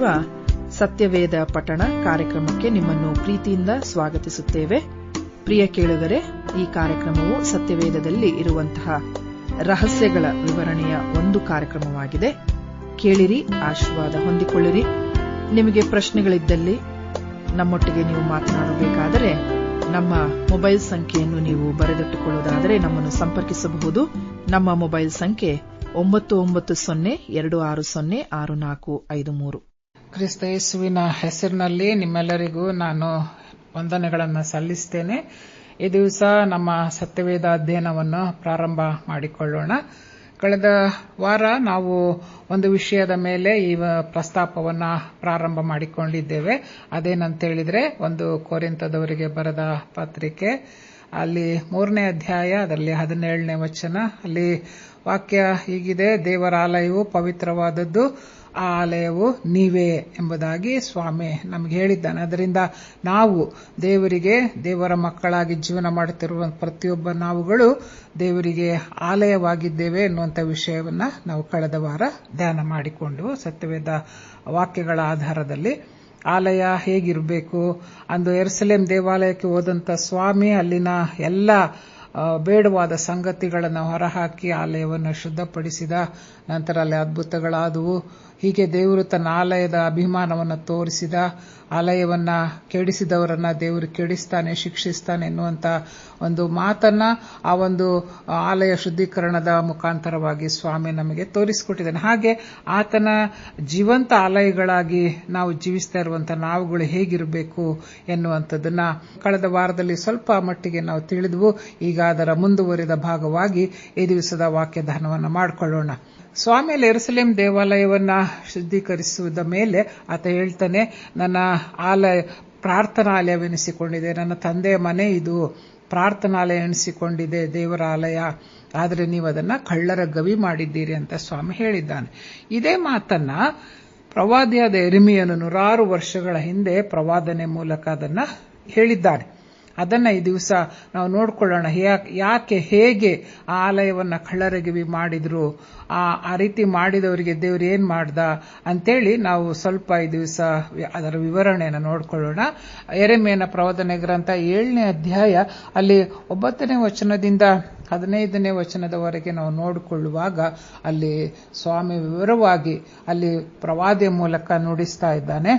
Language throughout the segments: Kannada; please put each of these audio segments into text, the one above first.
ಮಾಡುತ್ತಿರುವ ಸತ್ಯವೇದ ಪಠಣ ಕಾರ್ಯಕ್ರಮಕ್ಕೆ ನಿಮ್ಮನ್ನು ಪ್ರೀತಿಯಿಂದ ಸ್ವಾಗತಿಸುತ್ತೇವೆ. ಪ್ರಿಯ ಕೇಳುಗರೆ, ಈ ಕಾರ್ಯಕ್ರಮವು ಸತ್ಯವೇದದಲ್ಲಿ ಇರುವಂತಹ ರಹಸ್ಯಗಳ ವಿವರಣೆಯ ಒಂದು ಕಾರ್ಯಕ್ರಮವಾಗಿದೆ. ಕೇಳಿರಿ, ಆಶೀರ್ವಾದ ಹೊಂದಿಕೊಳ್ಳಿರಿ. ನಿಮಗೆ ಪ್ರಶ್ನೆಗಳಿದ್ದಲ್ಲಿ ನಮ್ಮೊಟ್ಟಿಗೆ ನೀವು ಮಾತನಾಡಬೇಕಾದರೆ ನಮ್ಮ ಮೊಬೈಲ್ ಸಂಖ್ಯೆಯನ್ನು ನೀವು ಬರೆದಿಟ್ಟುಕೊಳ್ಳುವುದಾದರೆ ನಮ್ಮನ್ನು ಸಂಪರ್ಕಿಸಬಹುದು. ನಮ್ಮ ಮೊಬೈಲ್ ಸಂಖ್ಯೆ 9920606453. ಕ್ರಿಸ್ತ ಯೇಸುವಿನ ಹೆಸರಿನಲ್ಲಿ ನಿಮ್ಮೆಲ್ಲರಿಗೂ ನಾನು ವಂದನೆಗಳನ್ನು ಸಲ್ಲಿಸ್ತೇನೆ. ಈ ದಿವಸ ನಮ್ಮ ಸತ್ಯವೇದ ಅಧ್ಯಯನವನ್ನು ಪ್ರಾರಂಭ ಮಾಡಿಕೊಳ್ಳೋಣ. ಕಳೆದ ವಾರ ನಾವು ಒಂದು ವಿಷಯದ ಮೇಲೆ ಈ ಪ್ರಸ್ತಾಪವನ್ನು ಪ್ರಾರಂಭ ಮಾಡಿಕೊಂಡಿದ್ದೇವೆ. ಅದೇನಂತೇಳಿದ್ರೆ, ಒಂದು ಕೊರಿಂಥದವರಿಗೆ ಬರೆದ ಪತ್ರಿಕೆ, ಅಲ್ಲಿ 3ನೇ ಅಧ್ಯಾಯ, ಅದರಲ್ಲಿ 17ನೇ ವಚನ. ಅಲ್ಲಿ ವಾಕ್ಯ ಹೀಗಿದೆ: ದೇವರ ಆಲಯವು ಪವಿತ್ರವಾದದ್ದು, ಆ ಆಲಯವು ನೀವೇ ಎಂಬುದಾಗಿ ಸ್ವಾಮಿ ನಮಗೆ ಹೇಳಿದ್ದಾನೆ. ಅದರಿಂದ ನಾವು ದೇವರಿಗೆ, ದೇವರ ಮಕ್ಕಳಾಗಿ ಜೀವನ ಮಾಡುತ್ತಿರುವ ಪ್ರತಿಯೊಬ್ಬ ನಾವುಗಳು ದೇವರಿಗೆ ಆಲಯವಾಗಿದ್ದೇವೆ ಎನ್ನುವಂಥ ವಿಷಯವನ್ನ ನಾವು ಕಳೆದ ವಾರ ಧ್ಯಾನ ಮಾಡಿಕೊಂಡು ಸತ್ಯವೇದ ವಾಕ್ಯಗಳ ಆಧಾರದಲ್ಲಿ ಆಲಯ ಹೇಗಿರಬೇಕು, ಅಂದು ಯೆರೂಸಲೇಮ್ ದೇವಾಲಯಕ್ಕೆ ಹೋದಂತ ಸ್ವಾಮಿ ಅಲ್ಲಿನ ಎಲ್ಲ ಬೇಡವಾದ ಸಂಗತಿಗಳನ್ನು ಹೊರಹಾಕಿ ಆಲಯವನ್ನು ಶುದ್ಧಪಡಿಸಿದ. ನಂತರ ಅಲ್ಲಿ ಅದ್ಭುತಗಳಾದವು. ಹೀಗೆ ದೇವರು ತನ್ನ ಆಲಯದ ಅಭಿಮಾನವನ್ನು ತೋರಿಸಿದ. ಆಲಯವನ್ನ ಕೆಡಿಸಿದವರನ್ನ ದೇವರು ಕೆಡಿಸ್ತಾನೆ, ಶಿಕ್ಷಿಸ್ತಾನೆ ಎನ್ನುವಂತ ಒಂದು ಮಾತನ್ನ ಆ ಒಂದು ಆಲಯ ಶುದ್ಧೀಕರಣದ ಮುಖಾಂತರವಾಗಿ ಸ್ವಾಮಿ ನಮಗೆ ತೋರಿಸಿಕೊಟ್ಟಿದ್ದಾನೆ. ಹಾಗೆ ಆತನ ಜೀವಂತ ಆಲಯಗಳಾಗಿ ನಾವು ಜೀವಿಸ್ತಾ ಇರುವಂತ ನಾವುಗಳು ಹೇಗಿರಬೇಕು ಎನ್ನುವಂಥದ್ದನ್ನ ಕಳೆದ ವಾರದಲ್ಲಿ ಸ್ವಲ್ಪ ಮಟ್ಟಿಗೆ ನಾವು ತಿಳಿದ್ವು. ಈಗ ಅದರ ಮುಂದುವರಿದ ಭಾಗವಾಗಿ ಈ ದಿವಸದ ವಾಕ್ಯದಾನವನ್ನು ಮಾಡಿಕೊಳ್ಳೋಣ. ಸ್ವಾಮಿಯಲ್ಲಿ ಯೆರೂಸಲೇಮ್ ದೇವಾಲಯವನ್ನ ಶುದ್ಧೀಕರಿಸುವುದ ಮೇಲೆ ಆತ ಹೇಳ್ತಾನೆ, ನನ್ನ ಆಲಯ ಪ್ರಾರ್ಥನಾಲಯವೆನಿಸಿಕೊಂಡಿದೆ, ನನ್ನ ತಂದೆಯ ಮನೆ ಇದು ಪ್ರಾರ್ಥನಾಲಯ ಎನಿಸಿಕೊಂಡಿದೆ, ದೇವರ ಆಲಯ. ಆದರೆ ನೀವು ಅದನ್ನ ಕಳ್ಳರ ಗವಿ ಮಾಡಿದ್ದೀರಿ ಅಂತ ಸ್ವಾಮಿ ಹೇಳಿದ್ದಾನೆ. ಇದೇ ಮಾತನ್ನ ಪ್ರವಾದಿಯಾದ ಯೆರೆಮೀಯನು 100 ವರ್ಷಗಳ ಹಿಂದೆ ಪ್ರವಾದನೆ ಮೂಲಕ ಅದನ್ನ ಹೇಳಿದ್ದಾನೆ. ಅದನ್ನ ಈ ದಿವಸ ನಾವು ನೋಡ್ಕೊಳ್ಳೋಣ. ಯಾಕೆ, ಹೇಗೆ ಆ ಆಲಯವನ್ನ ಕಳ್ಳರಗಿವಿ ಮಾಡಿದ್ರು, ಆ ರೀತಿ ಮಾಡಿದವರಿಗೆ ದೇವರು ಏನ್ ಮಾಡ್ದ ಅಂತೇಳಿ ನಾವು ಸ್ವಲ್ಪ ಈ ದಿವಸ ಅದರ ವಿವರಣೆಯನ್ನು ನೋಡ್ಕೊಳ್ಳೋಣ. ಯೆರೆಮೀಯನ ಪ್ರವಾದನೆ ಗ್ರಂಥ 7ನೇ ಅಧ್ಯಾಯ, ಅಲ್ಲಿ 9ನೇ ವಚನದಿಂದ 15ನೇ ವಚನದವರೆಗೆ ನಾವು ನೋಡಿಕೊಳ್ಳುವಾಗ ಅಲ್ಲಿ ಸ್ವಾಮಿ ವಿವರವಾಗಿ ಅಲ್ಲಿ ಪ್ರವಾದಿಯ ಮೂಲಕ ನುಡಿಸ್ತಾ ಇದ್ದಾನೆ.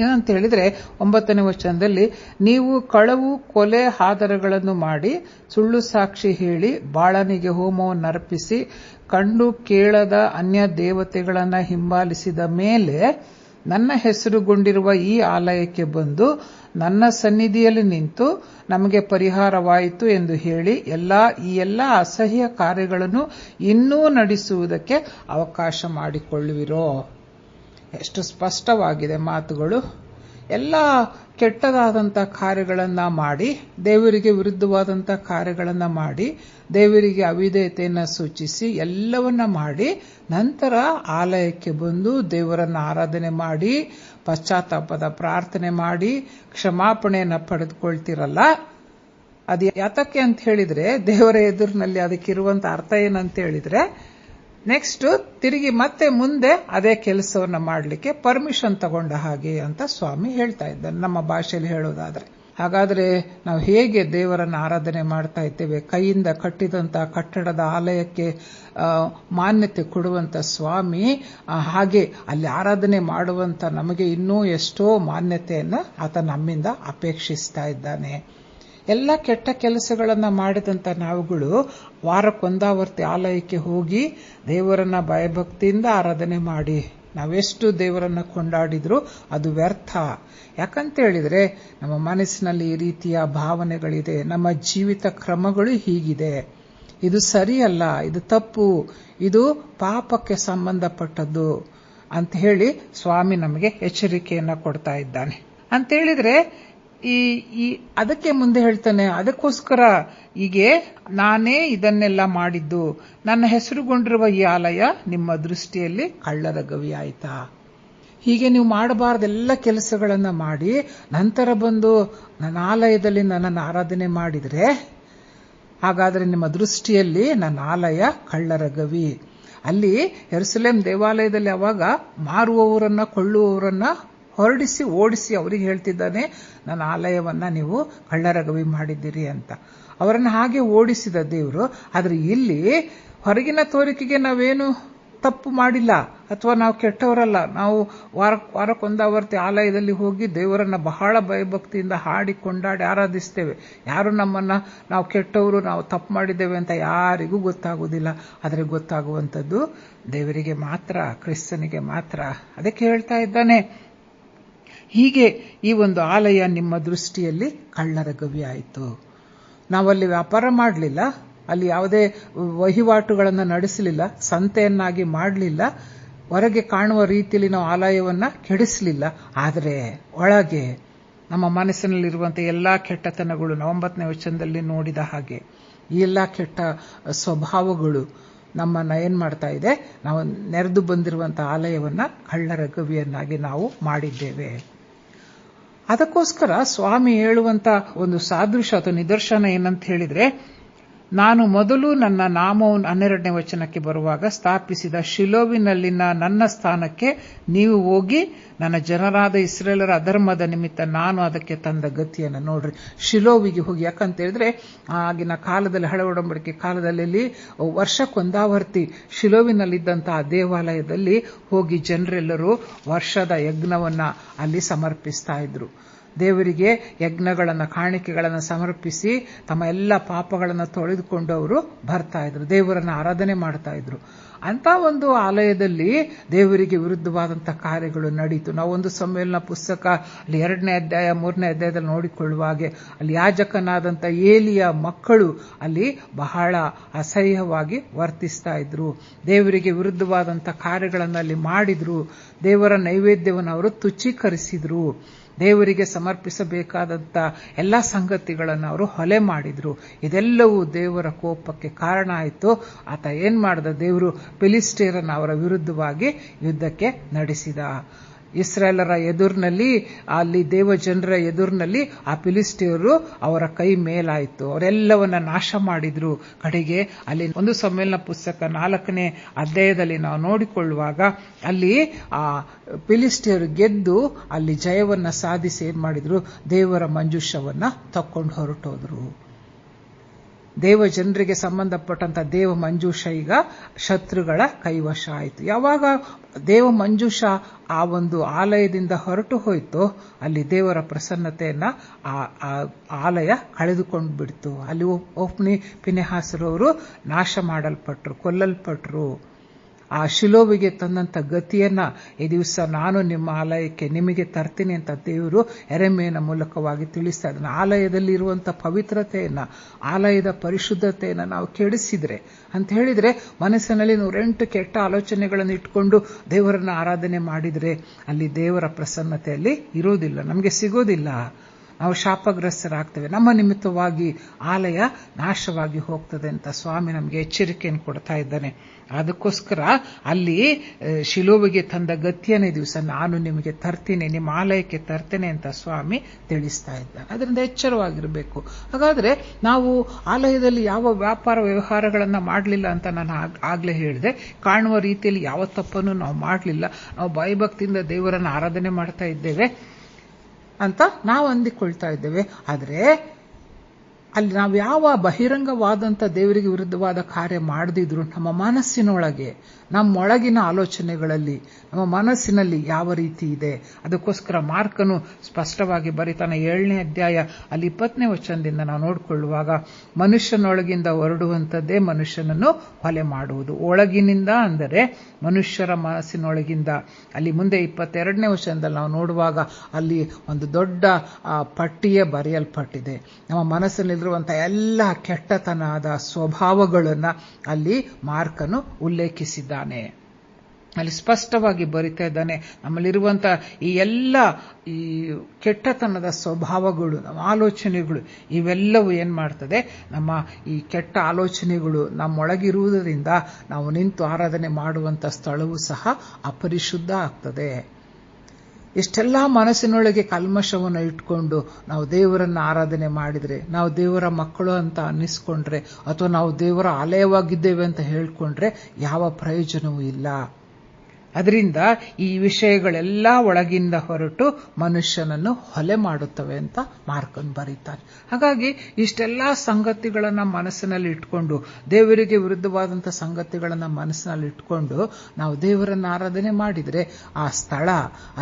ಏನಂತ ಹೇಳಿದ್ರೆ, 9ನೇ ವಚನದಲ್ಲಿ, ನೀವು ಕಳವು, ಕೊಲೆ, ಹಾದರಗಳನ್ನು ಮಾಡಿ ಸುಳ್ಳು ಸಾಕ್ಷಿ ಹೇಳಿ ಬಾಳನಿಗೆ ಹೋಮವನ್ನು ಅರ್ಪಿಸಿ ಕಂಡು ಕೇಳದ ಅನ್ಯ ದೇವತೆಗಳನ್ನ ಹಿಂಬಾಲಿಸಿದ ಮೇಲೆ ನನ್ನ ಹೆಸರುಗೊಂಡಿರುವ ಈ ಆಲಯಕ್ಕೆ ಬಂದು ನನ್ನ ಸನ್ನಿಧಿಯಲ್ಲಿ ನಿಂತು ನಮಗೆ ಪರಿಹಾರವಾಯಿತು ಎಂದು ಹೇಳಿ ಈ ಎಲ್ಲ ಅಸಹ್ಯ ಕಾರ್ಯಗಳನ್ನು ಇನ್ನೂ ನಡೆಸುವುದಕ್ಕೆ ಅವಕಾಶ ಮಾಡಿಕೊಳ್ಳುವಿರೋ. ಎಷ್ಟು ಸ್ಪಷ್ಟವಾಗಿದೆ ಮಾತುಗಳು. ಎಲ್ಲ ಕೆಟ್ಟದಾದಂಥ ಕಾರ್ಯಗಳನ್ನ ಮಾಡಿ, ದೇವರಿಗೆ ವಿರುದ್ಧವಾದಂಥ ಕಾರ್ಯಗಳನ್ನ ಮಾಡಿ, ದೇವರಿಗೆ ಅವಿಧೇಯತೆಯನ್ನು ಸೂಚಿಸಿ ಎಲ್ಲವನ್ನ ಮಾಡಿ ನಂತರ ಆಲಯಕ್ಕೆ ಬಂದು ದೇವರನ್ನ ಆರಾಧನೆ ಮಾಡಿ ಪಶ್ಚಾತ್ತಾಪದ ಪ್ರಾರ್ಥನೆ ಮಾಡಿ ಕ್ಷಮಾಪಣೆಯನ್ನ ಪಡೆದುಕೊಳ್ತಿರಲ್ಲ. ಅದು ಯಾತಕ್ಕೆ ಅಂತ ಹೇಳಿದ್ರೆ, ದೇವರ ಎದುರಿನಲ್ಲಿ ಅದಕ್ಕಿರುವಂತ ಅರ್ಥ ಏನಂತ ಹೇಳಿದ್ರೆ, ನೆಕ್ಸ್ಟ್ ತಿರುಗಿ ಮತ್ತೆ ಮುಂದೆ ಅದೇ ಕೆಲಸವನ್ನ ಮಾಡಲಿಕ್ಕೆ ಪರ್ಮಿಷನ್ ತಗೊಂಡ ಹಾಗೆ ಅಂತ ಸ್ವಾಮಿ ಹೇಳ್ತಾ ಇದ್ದಾನೆ, ನಮ್ಮ ಭಾಷೆಯಲ್ಲಿ ಹೇಳೋದಾದ್ರೆ. ಹಾಗಾದ್ರೆ ನಾವು ಹೇಗೆ ದೇವರನ್ನ ಆರಾಧನೆ ಮಾಡ್ತಾ ಇದ್ದೇವೆ? ಕೈಯಿಂದ ಕಟ್ಟಿದಂತ ಕಟ್ಟಡದ ಆಲಯಕ್ಕೆ ಮಾನ್ಯತೆ ಕೊಡುವಂತ ಸ್ವಾಮಿ ಹಾಗೆ ಅಲ್ಲಿ ಆರಾಧನೆ ಮಾಡುವಂತ ನಮಗೆ ಇನ್ನೂ ಎಷ್ಟೋ ಮಾನ್ಯತೆಯನ್ನ ಆತ ನಮ್ಮಿಂದ ಅಪೇಕ್ಷಿಸ್ತಾ ಇದ್ದಾನೆ. ಎಲ್ಲ ಕೆಟ್ಟ ಕೆಲಸಗಳನ್ನ ಮಾಡಿದಂತ ನಾವುಗಳು ವಾರಕ್ಕೊಂದಾವರ್ತಿ ಆಲಯಕ್ಕೆ ಹೋಗಿ ದೇವರನ್ನ ಭಯಭಕ್ತಿಯಿಂದ ಆರಾಧನೆ ಮಾಡಿ ನಾವೆಷ್ಟು ದೇವರನ್ನ ಕೊಂಡಾಡಿದ್ರು ಅದು ವ್ಯರ್ಥ. ಯಾಕಂತ ಹೇಳಿದ್ರೆ, ನಮ್ಮ ಮನಸ್ಸಿನಲ್ಲಿ ಈ ರೀತಿಯ ಭಾವನೆಗಳಿದೆ, ನಮ್ಮ ಜೀವಿತ ಕ್ರಮಗಳು ಹೀಗಿದೆ, ಇದು ಸರಿಯಲ್ಲ, ಇದು ತಪ್ಪು, ಇದು ಪಾಪಕ್ಕೆ ಸಂಬಂಧಪಟ್ಟದ್ದು ಅಂತ ಹೇಳಿ ಸ್ವಾಮಿ ನಮಗೆ ಎಚ್ಚರಿಕೆಯನ್ನ ಕೊಡ್ತಾ ಇದ್ದಾನೆ. ಅಂತ ಹೇಳಿದ್ರೆ ಅದಕ್ಕೆ ಮುಂದೆ ಹೇಳ್ತಾನೆ, ಅದಕ್ಕೋಸ್ಕರ ಹೀಗೆ ನಾನೇ ಇದನ್ನೆಲ್ಲ ಮಾಡಿದ್ದು, ನನ್ನ ಹೆಸರುಗೊಂಡಿರುವ ಈ ಆಲಯ ನಿಮ್ಮ ದೃಷ್ಟಿಯಲ್ಲಿ ಕಳ್ಳರ ಗವಿ ಆಯ್ತಾ? ಹೀಗೆ ನೀವು ಮಾಡಬಾರ್ದೆಲ್ಲ ಕೆಲಸಗಳನ್ನ ಮಾಡಿ ನಂತರ ಬಂದು ನನ್ನ ಆಲಯದಲ್ಲಿ ನನ್ನನ್ನು ಆರಾಧನೆ ಮಾಡಿದ್ರೆ ಹಾಗಾದ್ರೆ ನಿಮ್ಮ ದೃಷ್ಟಿಯಲ್ಲಿ ನನ್ನ ಆಲಯ ಕಳ್ಳರ ಗವಿ. ಅಲ್ಲಿ ಯೆರೂಸಲೇಮ್ ದೇವಾಲಯದಲ್ಲಿ ಅವಾಗ ಮಾರುವವರನ್ನ ಕೊಳ್ಳುವವರನ್ನ ಹೊರಡಿಸಿ ಓಡಿಸಿ ಅವರಿಗೆ ಹೇಳ್ತಿದ್ದಾನೆ, ನನ್ನ ಆಲಯವನ್ನ ನೀವು ಕಳ್ಳರ ಗವಿ ಮಾಡಿದ್ದೀರಿ ಅಂತ. ಅವರನ್ನು ಹಾಗೆ ಓಡಿಸಿದ ದೇವರು. ಆದ್ರೆ ಇಲ್ಲಿ ಹೊರಗಿನ ತೋರಿಕೆಗೆ ನಾವೇನು ತಪ್ಪು ಮಾಡಿಲ್ಲ ಅಥವಾ ನಾವು ಕೆಟ್ಟವರಲ್ಲ. ನಾವು ವಾರಕ್ಕೊಂದಾವರ್ತಿ ಆಲಯದಲ್ಲಿ ಹೋಗಿ ದೇವರನ್ನ ಬಹಳ ಭಯಭಕ್ತಿಯಿಂದ ಹಾಡಿ ಕೊಂಡಾಡಿ ಆರಾಧಿಸ್ತೇವೆ. ಯಾರು ನಮ್ಮನ್ನ ನಾವು ಕೆಟ್ಟವರು, ನಾವು ತಪ್ಪು ಮಾಡಿದ್ದೇವೆ ಅಂತ ಯಾರಿಗೂ ಗೊತ್ತಾಗುವುದಿಲ್ಲ. ಆದರೆ ಗೊತ್ತಾಗುವಂಥದ್ದು ದೇವರಿಗೆ ಮಾತ್ರ, ಕ್ರಿಸ್ತನಿಗೆ ಮಾತ್ರ. ಅದಕ್ಕೆ ಹೇಳ್ತಾ ಇದ್ದಾನೆ, ಹೀಗೆ ಈ ಒಂದು ಆಲಯ ನಿಮ್ಮ ದೃಷ್ಟಿಯಲ್ಲಿ ಕಳ್ಳರ ಗವಿ ಆಯಿತು. ನಾವಲ್ಲಿ ವ್ಯಾಪಾರ ಮಾಡಲಿಲ್ಲ, ಅಲ್ಲಿ ಯಾವುದೇ ವಹಿವಾಟುಗಳನ್ನು ನಡೆಸಲಿಲ್ಲ, ಸಂತೆಯನ್ನಾಗಿ ಮಾಡಲಿಲ್ಲ, ಹೊರಗೆ ಕಾಣುವ ರೀತಿಯಲ್ಲಿ ನಾವು ಆಲಯವನ್ನ ಕೆಡಿಸಲಿಲ್ಲ. ಆದರೆ ಒಳಗೆ ನಮ್ಮ ಮನಸ್ಸಿನಲ್ಲಿರುವಂತಹ ಎಲ್ಲಾ ಕೆಟ್ಟತನಗಳು, 9ನೇ ವಚನದಲ್ಲಿ ನೋಡಿದ ಹಾಗೆ ಈ ಎಲ್ಲಾ ಕೆಟ್ಟ ಸ್ವಭಾವಗಳು ನಮ್ಮನ್ನ ಏನ್ ಮಾಡ್ತಾ ಇದೆ, ನಾವು ನೆರೆದು ಬಂದಿರುವಂತಹ ಆಲಯವನ್ನ ಕಳ್ಳರ ಗವಿಯನ್ನಾಗಿ ನಾವು ಮಾಡಿದ್ದೇವೆ. ಅದಕ್ಕೋಸ್ಕರ ಸ್ವಾಮಿ ಹೇಳುವಂತ ಒಂದು ಸಾದೃಶ್ಯ ಅಥವಾ ನಿದರ್ಶನ ಏನಂತ ಹೇಳಿದ್ರೆ, ನಾನು ಮೊದಲು ನನ್ನ ನಾಮವನ್ನು 12ನೇ ವಚನಕ್ಕೆ ಬರುವಾಗ ಸ್ಥಾಪಿಸಿದ ಶಿಲೋವಿನಲ್ಲಿನ ನನ್ನ ಸ್ಥಾನಕ್ಕೆ ನೀವು ಹೋಗಿ ನನ್ನ ಜನರಾದ ಇಸ್ರೇಲರ ಅಧರ್ಮದ ನಿಮಿತ್ತ ನಾನು ಅದಕ್ಕೆ ತಂದ ಗತಿಯನ್ನು ನೋಡ್ರಿ. ಶಿಲೋವಿಗೆ ಹೋಗಿ. ಯಾಕಂತ ಹೇಳಿದ್ರೆ ಆಗಿನ ಕಾಲದಲ್ಲಿ, ಹಳೆ ಒಡಂಬಡಿಕೆ ಕಾಲದಲ್ಲಿ ವರ್ಷಕ್ಕೊಂದಾವರ್ತಿ ಶಿಲೋವಿನಲ್ಲಿದ್ದಂತಹ ದೇವಾಲಯದಲ್ಲಿ ಹೋಗಿ ಜನರೆಲ್ಲರೂ ವರ್ಷದ ಯಜ್ಞವನ್ನ ಅಲ್ಲಿ ಸಮರ್ಪಿಸ್ತಾ ಇದ್ರು. ದೇವರಿಗೆ ಯಜ್ಞಗಳನ್ನ, ಕಾಣಿಕೆಗಳನ್ನು ಸಮರ್ಪಿಸಿ ತಮ್ಮ ಎಲ್ಲ ಪಾಪಗಳನ್ನು ತೊಳೆದುಕೊಂಡು ಅವರು ಬರ್ತಾ ಇದ್ರು, ದೇವರನ್ನ ಆರಾಧನೆ ಮಾಡ್ತಾ ಇದ್ರು. ಅಂತ ಒಂದು ಆಲಯದಲ್ಲಿ ದೇವರಿಗೆ ವಿರುದ್ಧವಾದಂತಹ ಕಾರ್ಯಗಳು ನಡೀತು. ನಾವು 1 ಸಮುವೇಲನ ಪುಸ್ತಕ ಅಲ್ಲಿ 2ನೇ ಅಧ್ಯಾಯ 3ನೇ ಅಧ್ಯಾಯದಲ್ಲಿ ನೋಡಿಕೊಳ್ಳುವಾಗೆ ಅಲ್ಲಿ ಯಾಜಕನಾದಂಥ ಏಲಿಯ ಮಕ್ಕಳು ಅಲ್ಲಿ ಬಹಳ ಅಸಹ್ಯವಾಗಿ ವರ್ತಿಸ್ತಾ ಇದ್ರು. ದೇವರಿಗೆ ವಿರುದ್ಧವಾದಂತಹ ಕಾರ್ಯಗಳನ್ನು ಅಲ್ಲಿ ಮಾಡಿದ್ರು. ದೇವರ ನೈವೇದ್ಯವನ್ನು ಅವರು ತುಚ್ಛೀಕರಿಸಿದ್ರು. ದೇವರಿಗೆ ಸಮರ್ಪಿಸಬೇಕಾದಂತ ಎಲ್ಲಾ ಸಂಗತಿಗಳನ್ನು ಅವರು ಹೊಲೆ ಮಾಡಿದ್ರು. ಇದೆಲ್ಲವೂ ದೇವರ ಕೋಪಕ್ಕೆ ಕಾರಣ ಆಯಿತು. ಆತ ಏನ್ ಮಾಡಿದ, ದೇವರು ಫಿಲಿಸ್ಟಿಯರನ್ನು ಅವರ ವಿರುದ್ಧವಾಗಿ ಯುದ್ಧಕ್ಕೆ ನಡೆಸಿದ. ಇಸ್ರಾಯೇಲರ ಎದುರಿನಲ್ಲಿ, ಅಲ್ಲಿ ದೇವ ಜನರ ಎದುರಿನಲ್ಲಿ ಆ ಫಿಲಿಸ್ಟಿಯರು ಅವರ ಕೈ ಮೇಲಾಯಿತು. ಅವರೆಲ್ಲವನ್ನ ನಾಶ ಮಾಡಿದ್ರು. ಕಡೆಗೆ ಅಲ್ಲಿ 1 ಸಮುವೇಲನ ಪುಸ್ತಕ 4ನೇ ಅಧ್ಯಾಯದಲ್ಲಿ ನಾವು ನೋಡಿಕೊಳ್ಳುವಾಗ ಅಲ್ಲಿ ಆ ಫಿಲಿಸ್ಟಿಯರು ಗೆದ್ದು ಅಲ್ಲಿ ಜಯವನ್ನ ಸಾಧಿಸಿ ಏನ್ ಮಾಡಿದ್ರು, ದೇವರ ಮಂಜೂಷವನ್ನ ತಕ್ಕೊಂಡು ಹೊರಟೋದ್ರು. ದೇವ ಜನರಿಗೆ ಸಂಬಂಧಪಟ್ಟಂತ ದೇವ ಮಂಜೂಷ ಈಗ ಶತ್ರುಗಳ ಕೈವಶ ಆಯಿತು. ಯಾವಾಗ ದೇವ ಮಂಜೂಷ ಆ ಒಂದು ಆಲಯದಿಂದ ಹೊರಟು ಹೋಯಿತು, ಅಲ್ಲಿ ದೇವರ ಪ್ರಸನ್ನತೆಯನ್ನ ಆ ಆಲಯ ಕಳೆದುಕೊಂಡು ಬಿಡ್ತು. ಅಲ್ಲಿ ಒಫ್ನಿ ಫಿನೆಹಾಸರವರು ನಾಶ ಮಾಡಲ್ಪಟ್ರು, ಕೊಲ್ಲಲ್ಪಟ್ರು. ಆ ಶಿಲೋವಿಗೆ ತಂದಂತ ಗತಿಯನ್ನ ಈ ದಿವಸ ನಾನು ನಿಮ್ಮ ಆಲಯಕ್ಕೆ ನಿಮಗೆ ತರ್ತೀನಿ ಅಂತ ದೇವರು ಯೆರೆಮೀಯನ ಮೂಲಕವಾಗಿ ತಿಳಿಸ್ತಾ ಇದ್ದಾನೆ. ಆಲಯದಲ್ಲಿ ಇರುವಂತ ಪವಿತ್ರತೆಯನ್ನ, ಆಲಯದ ಪರಿಶುದ್ಧತೆಯನ್ನ ನಾವು ಕೆಡಿಸಿದ್ರೆ ಅಂತ ಹೇಳಿದ್ರೆ, ಮನಸ್ಸಿನಲ್ಲಿ 108 ಕೆಟ್ಟ ಆಲೋಚನೆಗಳನ್ನು ಇಟ್ಕೊಂಡು ದೇವರನ್ನ ಆರಾಧನೆ ಮಾಡಿದ್ರೆ ಅಲ್ಲಿ ದೇವರ ಪ್ರಸನ್ನತೆಯಲ್ಲಿ ಇರೋದಿಲ್ಲ, ನಮಗೆ ಸಿಗೋದಿಲ್ಲ. ನಾವು ಶಾಪಗ್ರಸ್ತರಾಗ್ತೇವೆ. ನಮ್ಮ ನಿಮಿತ್ತವಾಗಿ ಆಲಯ ನಾಶವಾಗಿ ಹೋಗ್ತದೆ ಅಂತ ಸ್ವಾಮಿ ನಮಗೆ ಎಚ್ಚರಿಕೆಯನ್ನು ಕೊಡ್ತಾ ಇದ್ದಾನೆ. ಅದಕ್ಕೋಸ್ಕರ ಅಲ್ಲಿ ಶಿಲೋವಿಗೆ ತಂದ ಗತಿಯನ್ನೇ ದಿವಸ ನಾನು ನಿಮಗೆ ತರ್ತೀನಿ, ನಿಮ್ಮ ಆಲಯಕ್ಕೆ ತರ್ತೇನೆ ಅಂತ ಸ್ವಾಮಿ ತಿಳಿಸ್ತಾ ಇದ್ದಾನೆ. ಅದರಿಂದ ಎಚ್ಚರವಾಗಿರಬೇಕು. ಹಾಗಾದ್ರೆ ನಾವು ಆಲಯದಲ್ಲಿ ಯಾವ ವ್ಯಾಪಾರ ವ್ಯವಹಾರಗಳನ್ನ ಮಾಡಲಿಲ್ಲ ಅಂತ ನಾನು ಆಗ್ಲೇ ಹೇಳಿದೆ. ಕಾಣುವ ರೀತಿಯಲ್ಲಿ ಯಾವ ತಪ್ಪನ್ನು ನಾವು ಮಾಡಲಿಲ್ಲ. ನಾವು ಭಯಭಕ್ತಿಯಿಂದ ದೇವರನ್ನು ಆರಾಧನೆ ಮಾಡ್ತಾ ಇದ್ದೇವೆ ಅಂತ ನಾವು ಅಂದಿಕೊಳ್ತಾ ಇದ್ದೇವೆ. ಆದರೆ ಅಲ್ಲಿ ನಾವು ಯಾವ ಬಹಿರಂಗವಾದಂಥ ದೇವರಿಗೆ ವಿರುದ್ಧವಾದ ಕಾರ್ಯ ಮಾಡದಿದ್ರು ನಮ್ಮ ಮನಸ್ಸಿನೊಳಗೆ, ನಮ್ಮೊಳಗಿನ ಆಲೋಚನೆಗಳಲ್ಲಿ, ನಮ್ಮ ಮನಸ್ಸಿನಲ್ಲಿ ಯಾವ ರೀತಿ ಇದೆ, ಅದಕ್ಕೋಸ್ಕರ ಮಾರ್ಕನು ಸ್ಪಷ್ಟವಾಗಿ ಬರೀತಾನೆ. 7ನೇ ಅಧ್ಯಾಯ ಅಲ್ಲಿ 20ನೇ ವಚನದಿಂದ ನಾವು ನೋಡಿಕೊಳ್ಳುವಾಗ, ಮನುಷ್ಯನೊಳಗಿಂದ ಹೊರಡುವಂಥದ್ದೇ ಮನುಷ್ಯನನ್ನು ಹೊಲೆ ಮಾಡುವುದು. ಒಳಗಿನಿಂದ ಅಂದರೆ ಮನುಷ್ಯರ ಮನಸ್ಸಿನೊಳಗಿಂದ. ಅಲ್ಲಿ ಮುಂದೆ 22ನೇ ವಚನದಲ್ಲಿ ನಾವು ನೋಡುವಾಗ ಅಲ್ಲಿ ಒಂದು ದೊಡ್ಡ ಪಟ್ಟಿಯೇ ಬರೆಯಲ್ಪಟ್ಟಿದೆ. ನಮ್ಮ ಮನಸ್ಸಿನಲ್ಲಿರುವಂತಹ ಎಲ್ಲ ಕೆಟ್ಟತನದ ಸ್ವಭಾವಗಳನ್ನ ಅಲ್ಲಿ ಮಾರ್ಕನು ಉಲ್ಲೇಖಿಸಿದ್ದಾನೆ. ಅಲ್ಲಿ ಸ್ಪಷ್ಟವಾಗಿ ಬರಿತಾ ಇದ್ದಾನೆ. ನಮ್ಮಲ್ಲಿರುವಂತಹ ಈ ಎಲ್ಲ ಈ ಕೆಟ್ಟತನದ ಸ್ವಭಾವಗಳು, ನಮ್ಮ ಆಲೋಚನೆಗಳು, ಇವೆಲ್ಲವೂ ಏನ್ ಮಾಡ್ತದೆ, ನಮ್ಮ ಈ ಕೆಟ್ಟ ಆಲೋಚನೆಗಳು ನಮ್ಮೊಳಗಿರುವುದರಿಂದ ನಾವು ನಿಂತು ಆರಾಧನೆ ಮಾಡುವಂತ ಸ್ಥಳವೂ ಸಹ ಅಪರಿಶುದ್ಧ ಆಗ್ತದೆ. ಇಷ್ಟೆಲ್ಲಾ ಮನಸ್ಸಿನೊಳಗೆ ಕಲ್ಮಶವನ್ನು ಇಟ್ಕೊಂಡು ನಾವು ದೇವರನ್ನ ಆರಾಧನೆ ಮಾಡಿದ್ರೆ, ನಾವು ದೇವರ ಮಕ್ಕಳು ಅಂತ ಅನ್ನಿಸ್ಕೊಂಡ್ರೆ, ಅಥವಾ ನಾವು ದೇವರ ಆಲಯವಾಗಿದ್ದೇವೆ ಅಂತ ಹೇಳ್ಕೊಂಡ್ರೆ ಯಾವ ಪ್ರಯೋಜನವೂ ಇಲ್ಲ. ಅದರಿಂದ ಈ ವಿಷಯಗಳೆಲ್ಲ ಒಳಗಿಂದ ಹೊರಟು ಮನುಷ್ಯನನ್ನು ಹೊಲೆ ಮಾಡುತ್ತವೆ ಅಂತ ಮಾರ್ಕನ್ ಬರೀತಾರೆ. ಹಾಗಾಗಿ ಇಷ್ಟೆಲ್ಲಾ ಸಂಗತಿಗಳನ್ನ ಮನಸ್ಸಿನಲ್ಲಿ ಇಟ್ಕೊಂಡು, ದೇವರಿಗೆ ವಿರುದ್ಧವಾದಂತಹ ಸಂಗತಿಗಳನ್ನ ಮನಸ್ಸಿನಲ್ಲಿ ಇಟ್ಕೊಂಡು ನಾವು ದೇವರನ್ನ ಆರಾಧನೆ ಮಾಡಿದ್ರೆ ಆ ಸ್ಥಳ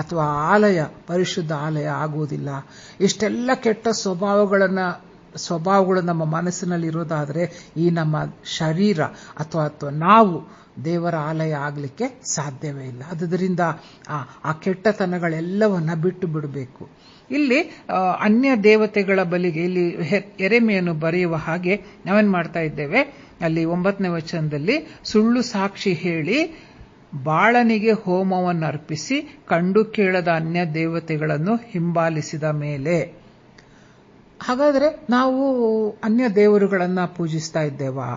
ಅಥವಾ ಆಲಯ ಪರಿಶುದ್ಧ ಆಲಯ ಆಗುವುದಿಲ್ಲ. ಇಷ್ಟೆಲ್ಲ ಕೆಟ್ಟ ಸ್ವಭಾವಗಳು ನಮ್ಮ ಮನಸ್ಸಿನಲ್ಲಿ ಇರೋದಾದ್ರೆ ಈ ನಮ್ಮ ಶರೀರ ಅಥವಾ ನಾವು ದೇವರ ಆಲಯ ಆಗಲಿಕ್ಕೆ ಸಾಧ್ಯವೇ ಇಲ್ಲ. ಆದ್ದರಿಂದ ಆ ಕೆಟ್ಟತನಗಳೆಲ್ಲವನ್ನ ಬಿಟ್ಟು ಬಿಡಬೇಕು. ಇಲ್ಲಿ ಅನ್ಯ ದೇವತೆಗಳ ಬಲಿಗೆ ಇಲ್ಲಿ ಯೆರೆಮೀಯನು ಬರೆಯುವ ಹಾಗೆ ನಾವೇನ್ ಮಾಡ್ತಾ ಇದ್ದೇವೆ, ಅಲ್ಲಿ 9ನೇ ವಚನದಲ್ಲಿ ಸುಳ್ಳು ಸಾಕ್ಷಿ ಹೇಳಿ ಬಾಳನಿಗೆ ಹೋಮವನ್ನು ಅರ್ಪಿಸಿ ಕಂಡು ಕೇಳದ ಅನ್ಯ ದೇವತೆಗಳನ್ನು ಹಿಂಬಾಲಿಸಿದ ಮೇಲೆ. ಹಾಗಾದ್ರೆ ನಾವು ಅನ್ಯ ದೇವರುಗಳನ್ನ ಪೂಜಿಸ್ತಾ ಇದ್ದೇವಾ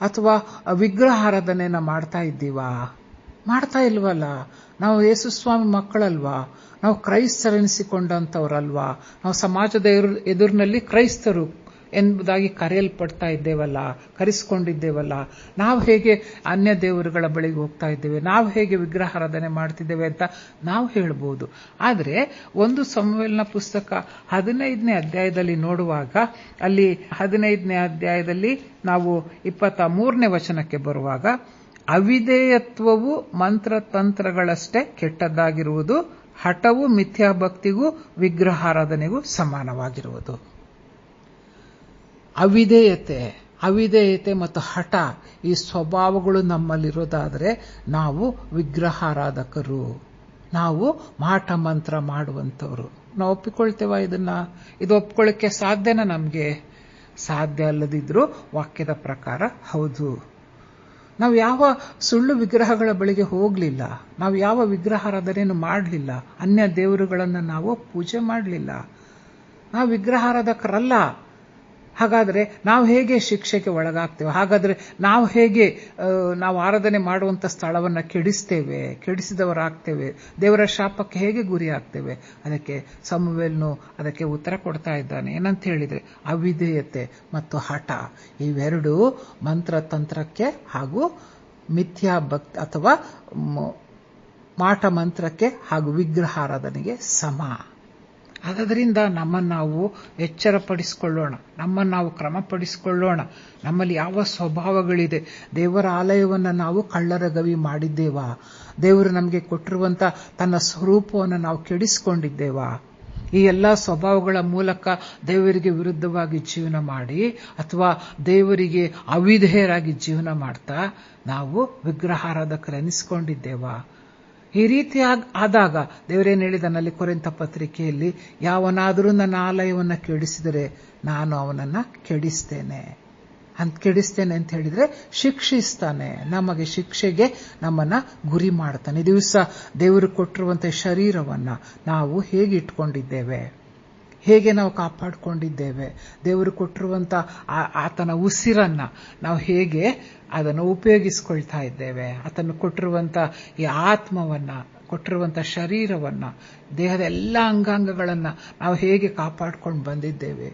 ಅಥವಾ ವಿಗ್ರಹಾರಾಧನೆಯನ್ನ ಮಾಡ್ತಾ ಇದ್ದೀವಾ? ಮಾಡ್ತಾ ಇಲ್ವಲ್ಲ. ನಾವು ಯೇಸುಸ್ವಾಮಿ ಮಕ್ಕಳಲ್ವಾ? ನಾವು ಕ್ರೈಸ್ತರೆನಿಸಿಕೊಂಡಂತವ್ರಲ್ವಾ? ನಾವು ಸಮಾಜದ ಎದುರಿನಲ್ಲಿ ಕ್ರೈಸ್ತರು ಎಂಬುದಾಗಿ ಕರೆಯಲ್ಪಡ್ತಾ ಇದ್ದೇವಲ್ಲ, ಕರೆಸಿಕೊಂಡಿದ್ದೇವಲ್ಲ. ನಾವು ಹೇಗೆ ಅನ್ಯ ದೇವರುಗಳ ಬಳಿಗೆ ಹೋಗ್ತಾ ಇದ್ದೇವೆ, ನಾವು ಹೇಗೆ ವಿಗ್ರಹಾರಾಧನೆ ಮಾಡ್ತಿದ್ದೇವೆ ಅಂತ ನಾವು ಹೇಳ್ಬೋದು. ಆದರೆ 1 ಸಮುವೇಲನ ಪುಸ್ತಕ 15ನೇ ಅಧ್ಯಾಯದಲ್ಲಿ ನೋಡುವಾಗ, ಅಲ್ಲಿ 15ನೇ ಅಧ್ಯಾಯದಲ್ಲಿ ನಾವು 23ನೇ ವಚನಕ್ಕೆ ಬರುವಾಗ, ಅವಿಧೇಯತ್ವವು ಮಂತ್ರತಂತ್ರಗಳಷ್ಟೇ ಕೆಟ್ಟದ್ದಾಗಿರುವುದು, ಹಠವು ಮಿಥ್ಯಾಭಕ್ತಿಗೂ ವಿಗ್ರಹಾರಾಧನೆಗೂ ಸಮಾನವಾಗಿರುವುದು. ಅವಿಧೇಯತೆ ಮತ್ತು ಹಠ ಈ ಸ್ವಭಾವಗಳು ನಮ್ಮಲ್ಲಿರೋದಾದ್ರೆ ನಾವು ವಿಗ್ರಹಾರಾಧಕರು, ನಾವು ಮಾಟ ಮಂತ್ರ ಮಾಡುವಂತವರು. ನಾವು ಒಪ್ಪಿಕೊಳ್ತೇವ ಇದನ್ನ? ಇದು ಒಪ್ಕೊಳ್ಳಿಕ್ಕೆ ಸಾಧ್ಯನಾ? ನಮ್ಗೆ ಸಾಧ್ಯ ಅಲ್ಲದಿದ್ರೂ ವಾಕ್ಯದ ಪ್ರಕಾರ ಹೌದು. ನಾವು ಯಾವ ಸುಳ್ಳು ವಿಗ್ರಹಗಳ ಬಳಿಗೆ ಹೋಗ್ಲಿಲ್ಲ, ನಾವು ಯಾವ ವಿಗ್ರಹಾರಾಧನೆಯನ್ನು ಮಾಡಲಿಲ್ಲ, ಅನ್ಯ ದೇವರುಗಳನ್ನ ನಾವು ಪೂಜೆ ಮಾಡಲಿಲ್ಲ, ನಾವು ವಿಗ್ರಹಾರಾಧಕರಲ್ಲ. ಹಾಗಾದ್ರೆ ನಾವು ಹೇಗೆ ಶಿಕ್ಷೆಗೆ ಒಳಗಾಗ್ತೇವೆ? ಹಾಗಾದ್ರೆ ನಾವು ಹೇಗೆ ನಾವು ಆರಾಧನೆ ಮಾಡುವಂತ ಸ್ಥಳವನ್ನ ಕೆಡಿಸಿದವರಾಗ್ತೇವೆ? ದೇವರ ಶಾಪಕ್ಕೆ ಹೇಗೆ ಗುರಿ ಆಗ್ತೇವೆ? ಅದಕ್ಕೆ ಸಮುವೇಲನು ಅದಕ್ಕೆ ಉತ್ತರ ಕೊಡ್ತಾ ಇದ್ದಾನೆ. ಏನಂತ ಹೇಳಿದ್ರೆ, ಅವಿಧೇಯತೆ ಮತ್ತು ಹಠ ಇವೆರಡೂ ಮಂತ್ರತಂತ್ರಕ್ಕೆ ಹಾಗೂ ಮಿಥ್ಯಾಭಕ್ತಿ ಅಥವಾ ಮಾಟ ಮಂತ್ರಕ್ಕೆ ಹಾಗೂ ವಿಗ್ರಹಾರಾಧನೆಗೆ ಸಮ. ಆದ್ದರಿಂದ ನಮ್ಮನ್ನು ನಾವು ಎಚ್ಚರಪಡಿಸಿಕೊಳ್ಳೋಣ, ನಮ್ಮನ್ನು ನಾವು ಕ್ರಮಪಡಿಸಿಕೊಳ್ಳೋಣ. ನಮ್ಮಲ್ಲಿ ಯಾವ ಸ್ವಭಾವಗಳಿದೆ? ದೇವರ ಆಲಯವನ್ನು ನಾವು ಕಳ್ಳರ ಗವಿ ಮಾಡಿದ್ದೇವಾ? ದೇವರು ನಮಗೆ ಕೊಟ್ಟಿರುವಂತ ತನ್ನ ಸ್ವರೂಪವನ್ನು ನಾವು ಕೆಡಿಸಿಕೊಂಡಿದ್ದೇವಾ? ಈ ಎಲ್ಲ ಸ್ವಭಾವಗಳ ಮೂಲಕ ದೇವರಿಗೆ ವಿರುದ್ಧವಾಗಿ ಜೀವನ ಮಾಡಿ ಅಥವಾ ದೇವರಿಗೆ ಅವಿಧೇಯರಾಗಿ ಜೀವನ ಮಾಡ್ತಾ ನಾವು ವಿಗ್ರಹಾರಾಧಕರೆನಿಸಿಕೊಂಡಿದ್ದೇವಾ? ಈ ರೀತಿ ಆದಾಗ ದೇವರೇನು ಹೇಳಿದನಲ್ಲಿ ಕೊರಿಂಥ ಪತ್ರಿಕೆಯಲ್ಲಿ, ಯಾವನಾದರೂ ನನ್ನ ಆಲಯವನ್ನು ಕೆಡಿಸಿದರೆ ನಾನು ಅವನನ್ನ ಕೆಡಿಸ್ತೇನೆ ಅಂತ ಹೇಳಿದ್ರೆ ಶಿಕ್ಷಿಸ್ತಾನೆ, ನಮಗೆ ಶಿಕ್ಷೆಗೆ ನಮ್ಮನ್ನ ಗುರಿ ಮಾಡ್ತಾನೆ. ಈ ದಿವಸ ದೇವರು ಕೊಟ್ಟಿರುವಂತಹ ಶರೀರವನ್ನ ನಾವು ಹೇಗೆ ಇಟ್ಕೊಂಡಿದ್ದೇವೆ, ಹೇಗೆ ನಾವು ಕಾಪಾಡಿಕೊಂಡಿದ್ದೇವೆ? ದೇವರು ಕೊಟ್ಟಿರುವಂತ ಆತನ ಉಸಿರನ್ನ ನಾವು ಹೇಗೆ ಅದನ್ನು ಉಪಯೋಗಿಸ್ಕೊಳ್ತಾ ಇದ್ದೇವೆ? ಆತನು ಕೊಟ್ಟಿರುವಂತ ಈ ಆತ್ಮವನ್ನ, ಕೊಟ್ಟಿರುವಂತ ಶರೀರವನ್ನ, ದೇಹದ ಎಲ್ಲ ಅಂಗಾಂಗಗಳನ್ನ ನಾವು ಹೇಗೆ ಕಾಪಾಡ್ಕೊಂಡು ಬಂದಿದ್ದೇವೆ?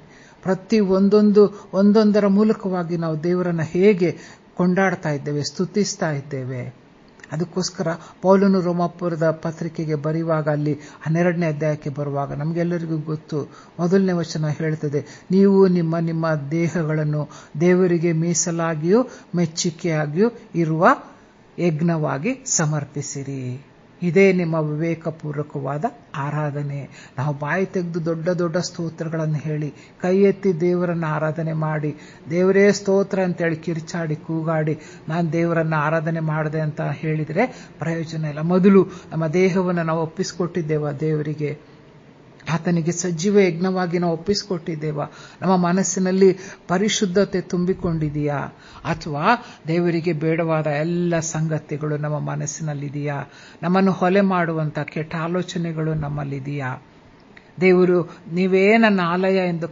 ಪ್ರತಿ ಒಂದೊಂದರ ಮೂಲಕವಾಗಿ ನಾವು ದೇವರನ್ನ ಹೇಗೆ ಕೊಂಡಾಡ್ತಾ ಇದ್ದೇವೆ, ಸ್ತುತಿಸ್ತಾ ಇದ್ದೇವೆ? ಅದಕ್ಕೋಸ್ಕರ ಪೌಲನು ರೋಮಾಪುರದ ಪತ್ರಿಕೆಗೆ ಬರೆಯುವಾಗ ಅಲ್ಲಿ 12ನೇ ಅಧ್ಯಾಯಕ್ಕೆ ಬರುವಾಗ ನಮಗೆಲ್ಲರಿಗೂ ಗೊತ್ತು, 1ನೇ ವಚನ ಹೇಳ್ತದೆ, ನೀವು ನಿಮ್ಮ ದೇಹಗಳನ್ನು ದೇವರಿಗೆ ಮೀಸಲಾಗಿಯೂ ಮೆಚ್ಚುಗೆಯಾಗಿಯೂ ಇರುವ ಯಜ್ಞವಾಗಿ ಸಮರ್ಪಿಸಿರಿ. ಇದೇ ನಿಮ್ಮ ವಿವೇಕಪೂರ್ವಕವಾದ ಆರಾಧನೆ. ನಾವು ಬಾಯಿ ತೆಗೆದು ದೊಡ್ಡ ದೊಡ್ಡ ಸ್ತೋತ್ರಗಳನ್ನು ಹೇಳಿ ಕೈ ಎತ್ತಿ ದೇವರನ್ನ ಆರಾಧನೆ ಮಾಡಿ, ದೇವರೇ ಸ್ತೋತ್ರ ಅಂತೇಳಿ ಕಿರ್ಚಾಡಿ ಕೂಗಾಡಿ ನಾನು ದೇವರನ್ನ ಆರಾಧನೆ ಮಾಡಿದೆ ಅಂತ ಹೇಳಿದ್ರೆ ಪ್ರಯೋಜನ ಇಲ್ಲ. ಮೊದಲು ನಮ್ಮ ದೇಹವನ್ನು ನಾವು ಒಪ್ಪಿಸಿಕೊಟ್ಟಿದ್ದೇವ ದೇವರಿಗೆ? ಆತನಿಗೆ ಸಜೀವ ಯಜ್ಞವಾಗಿ ನಾವು ಒಪ್ಪಿಸಿಕೊಟ್ಟಿದ್ದೇವ? ನಮ್ಮ ಮನಸ್ಸಿನಲ್ಲಿ ಪರಿಶುದ್ಧತೆ ತುಂಬಿಕೊಂಡಿದೆಯಾ? ಅಥವಾ ದೇವರಿಗೆ ಬೇಡವಾದ ಎಲ್ಲ ಸಂಗತಿಗಳು ನಮ್ಮ ಮನಸ್ಸಿನಲ್ಲಿದೆಯಾ? ನಮ್ಮನ್ನು ಹೊಲೆ ಮಾಡುವಂತ ಕೆಟ್ಟ ಆಲೋಚನೆಗಳು ನಮ್ಮಲ್ಲಿದೆಯಾ? ದೇವರು ನೀವೇ ನನ್ನ ಆಲಯ ಎಂದು